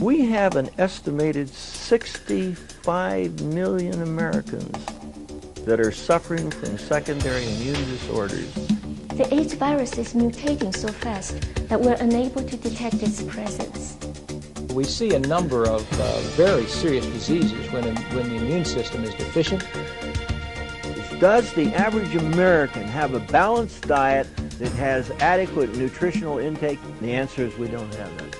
We have an estimated 65 million Americans that are suffering from secondary immune disorders. The AIDS virus is mutating so fast that we're unable to detect its presence. We see a number of very serious diseases when the immune system is deficient. Does the average American have a balanced diet that has adequate nutritional intake? The answer is we don't have that.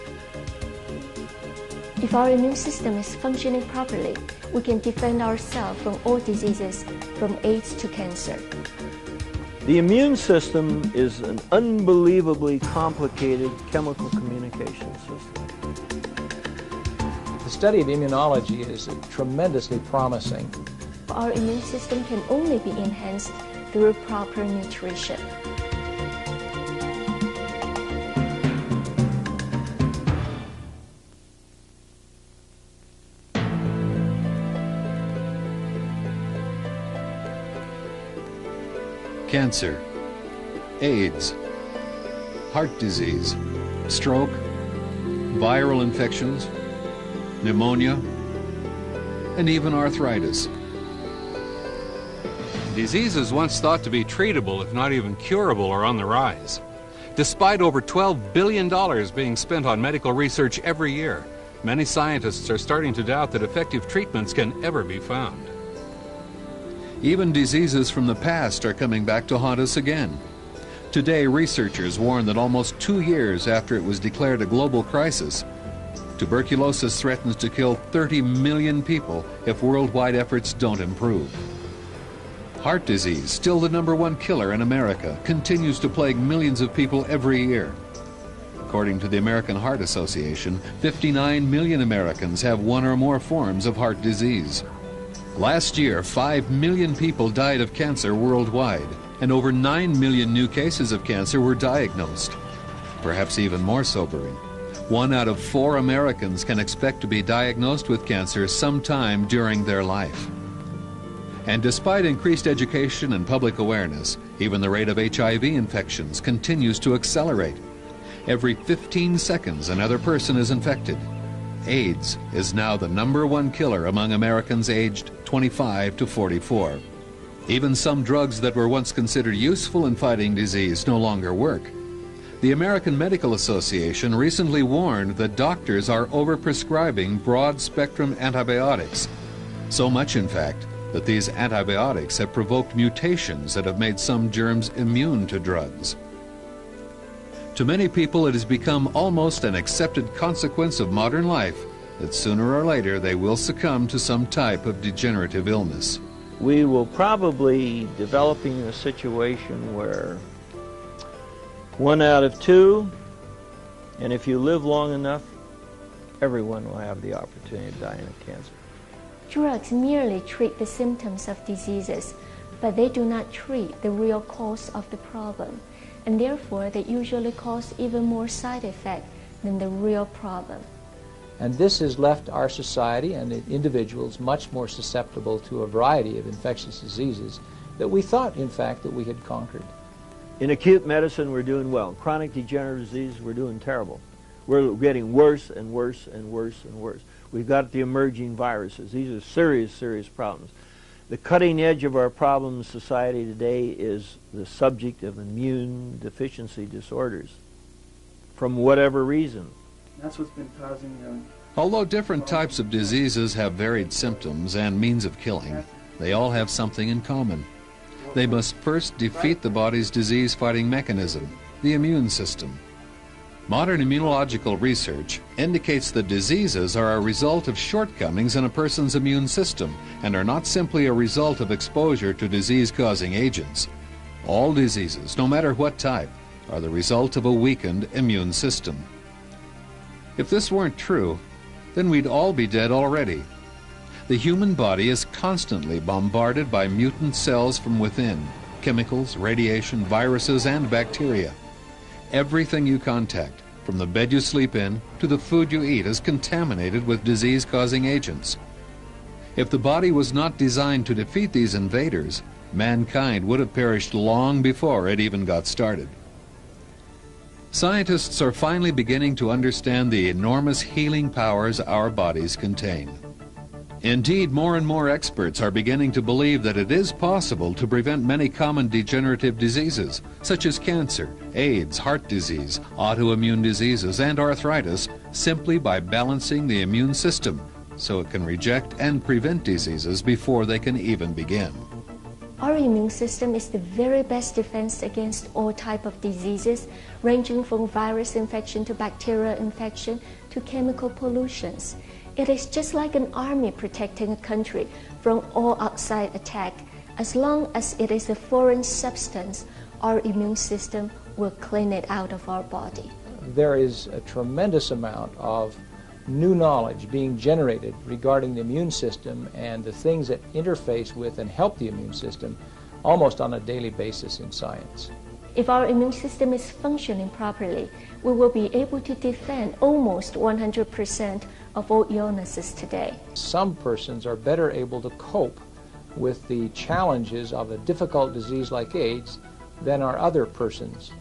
If our immune system is functioning properly, we can defend ourselves from all diseases, from AIDS to cancer. The immune system is an unbelievably complicated chemical communication system. The study of immunology is tremendously promising. Our immune system can only be enhanced through proper nutrition. Cancer, AIDS, heart disease, stroke, viral infections, pneumonia, and even arthritis. Diseases once thought to be treatable, if not even curable, are on the rise. Despite over $12 billion being spent on medical research every year, many scientists are starting to doubt that effective treatments can ever be found. Even diseases from the past are coming back to haunt us again. Today, researchers warn that almost 2 years after it was declared a global crisis, tuberculosis threatens to kill 30 million people if worldwide efforts don't improve. Heart disease, still the #1 killer in America, continues to plague millions of people every year. According to the American Heart Association, 59 million Americans have one or more forms of heart disease. Last year, 5 million people died of cancer worldwide, and over 9 million new cases of cancer were diagnosed. Perhaps even more sobering, 1 out of 4 Americans can expect to be diagnosed with cancer sometime during their life. And despite increased education and public awareness, even the rate of HIV infections continues to accelerate. Every 15 seconds, another person is infected. AIDS is now the #1 killer among Americans aged 25 to 44. Even some drugs that were once considered useful in fighting disease no longer work. The American Medical Association recently warned that doctors are overprescribing broad-spectrum antibiotics. So much, in fact, that these antibiotics have provoked mutations that have made some germs immune to drugs. To many people, it has become almost an accepted consequence of modern life that sooner or later they will succumb to some type of degenerative illness. We will probably developing a situation where 1 out of 2, and if you live long enough, everyone will have the opportunity to die of cancer. Drugs merely treat the symptoms of diseases, but they do not treat the real cause of the problem, and therefore they usually cause even more side effects than the real problem. And this has left our society and individuals much more susceptible to a variety of infectious diseases that we thought, in fact, that we had conquered. In acute medicine, we're doing well. Chronic degenerative disease, we're doing terrible. We're getting worse and worse and worse and worse. We've got the emerging viruses. These are serious, serious problems. The cutting edge of our problem in society today is the subject of immune deficiency disorders, from whatever reason. That's what's been causing Although different types of diseases have varied symptoms and means of killing, they all have something in common. They must first defeat the body's disease-fighting mechanism, the immune system. Modern immunological research indicates that diseases are a result of shortcomings in a person's immune system and are not simply a result of exposure to disease-causing agents. All diseases, no matter what type, are the result of a weakened immune system. If this weren't true, then we'd all be dead already. The human body is constantly bombarded by mutant cells from within, chemicals, radiation, viruses, and bacteria. Everything you contact, from the bed you sleep in to the food you eat, is contaminated with disease-causing agents. If the body was not designed to defeat these invaders, mankind would have perished long before it even got started. Scientists are finally beginning to understand the enormous healing powers our bodies contain. Indeed, more and more experts are beginning to believe that it is possible to prevent many common degenerative diseases, such as cancer, AIDS, heart disease, autoimmune diseases, and arthritis, simply by balancing the immune system so it can reject and prevent diseases before they can even begin. Our immune system is the very best defense against all types of diseases, ranging from virus infection to bacterial infection to chemical pollutions. It is just like an army protecting a country from all outside attack. As long as it is a foreign substance, our immune system will clean it out of our body. There is a tremendous amount of new knowledge being generated regarding the immune system and the things that interface with and help the immune system almost on a daily basis in science. If our immune system is functioning properly, we will be able to defend almost 100% of all illnesses today. Some persons are better able to cope with the challenges of a difficult disease like AIDS than are other persons.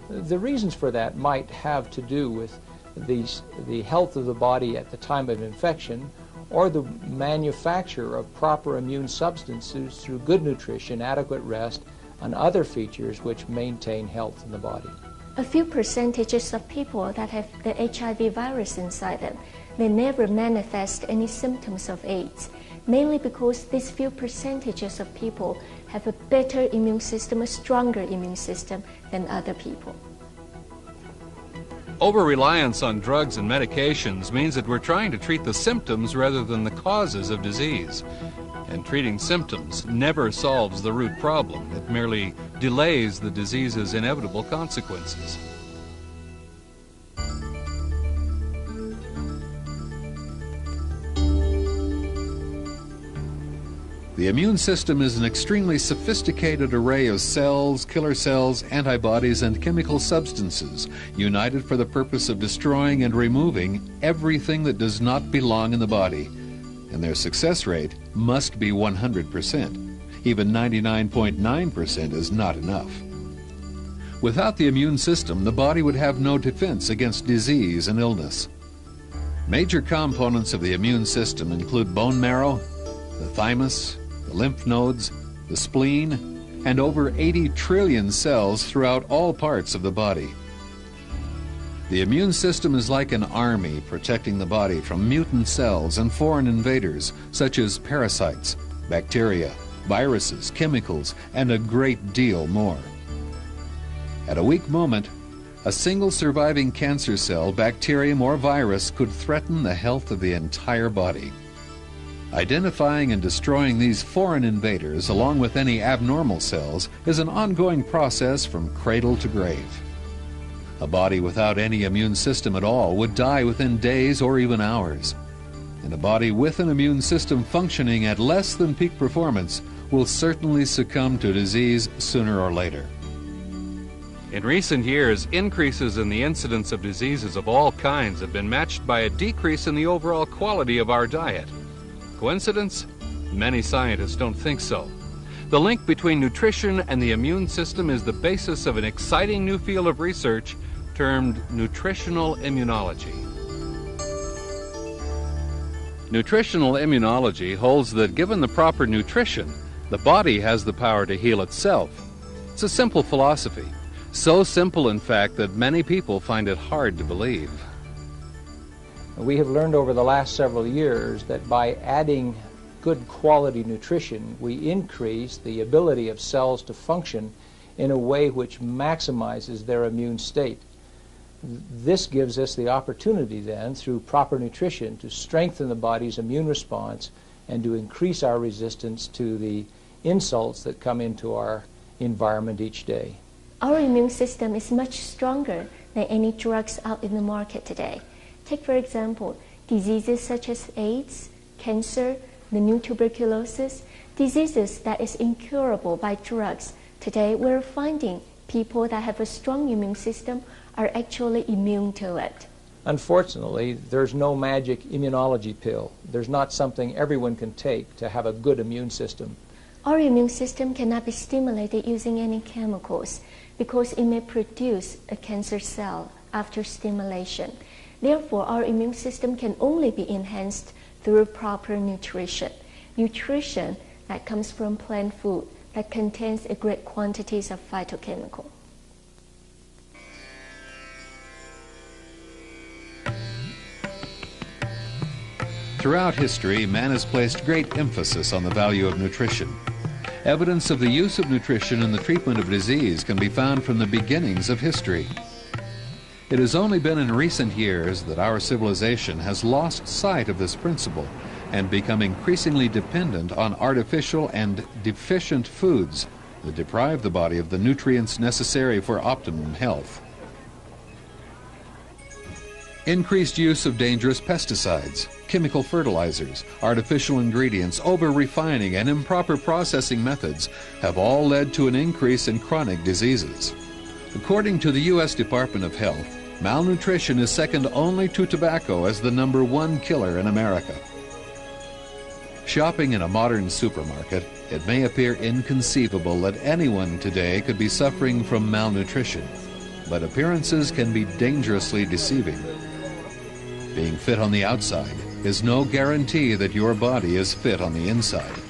The reasons for that might have to do with the health of the body at the time of infection, or the manufacture of proper immune substances through good nutrition, adequate rest, and other features which maintain health in the body. A few percentages of people that have the HIV virus inside them, they never manifest any symptoms of AIDS, mainly because these few percentages of people have a better immune system, a stronger immune system than other people. Over-reliance on drugs and medications means that we're trying to treat the symptoms rather than the causes of disease. And treating symptoms never solves the root problem. It merely delays the disease's inevitable consequences. The immune system is an extremely sophisticated array of cells, killer cells, antibodies, and chemical substances united for the purpose of destroying and removing everything that does not belong in the body. And their success rate must be 100%. Even 99.9% is not enough. Without the immune system, the body would have no defense against disease and illness. Major components of the immune system include bone marrow, the thymus, the lymph nodes, the spleen, and over 80 trillion cells throughout all parts of the body. The immune system is like an army protecting the body from mutant cells and foreign invaders such as parasites, bacteria, viruses, chemicals, and a great deal more. At a weak moment, a single surviving cancer cell, bacterium, or virus could threaten the health of the entire body. Identifying and destroying these foreign invaders, along with any abnormal cells, is an ongoing process from cradle to grave. A body without any immune system at all would die within days or even hours. And a body with an immune system functioning at less than peak performance will certainly succumb to disease sooner or later. In recent years, increases in the incidence of diseases of all kinds have been matched by a decrease in the overall quality of our diet. Coincidence? Many scientists don't think so. The link between nutrition and the immune system is the basis of an exciting new field of research termed nutritional immunology. Nutritional immunology holds that given the proper nutrition, the body has the power to heal itself. It's a simple philosophy. So simple, in fact, that many people find it hard to believe. We have learned over the last several years that by adding good quality nutrition, we increase the ability of cells to function in a way which maximizes their immune state. This gives us the opportunity then, through proper nutrition, to strengthen the body's immune response and to increase our resistance to the insults that come into our environment each day. Our immune system is much stronger than any drugs out in the market today. Take, for example, diseases such as AIDS, cancer, the new tuberculosis, diseases that is incurable by drugs. Today, we're finding people that have a strong immune system are actually immune to it. Unfortunately, there's no magic immunology pill. There's not something everyone can take to have a good immune system. Our immune system cannot be stimulated using any chemicals because it may produce a cancer cell. after stimulation. Therefore, our immune system can only be enhanced through proper nutrition. Nutrition that comes from plant food that contains a great quantities of phytochemical. Throughout history, man has placed great emphasis on the value of nutrition. Evidence of the use of nutrition in the treatment of disease can be found from the beginnings of history. It has only been in recent years that our civilization has lost sight of this principle and become increasingly dependent on artificial and deficient foods that deprive the body of the nutrients necessary for optimum health. Increased use of dangerous pesticides, chemical fertilizers, artificial ingredients, over-refining, and improper processing methods have all led to an increase in chronic diseases. According to the U.S. Department of Health, malnutrition is second only to tobacco as the #1 killer in America. Shopping in a modern supermarket, it may appear inconceivable that anyone today could be suffering from malnutrition, but appearances can be dangerously deceiving. Being fit on the outside is no guarantee that your body is fit on the inside.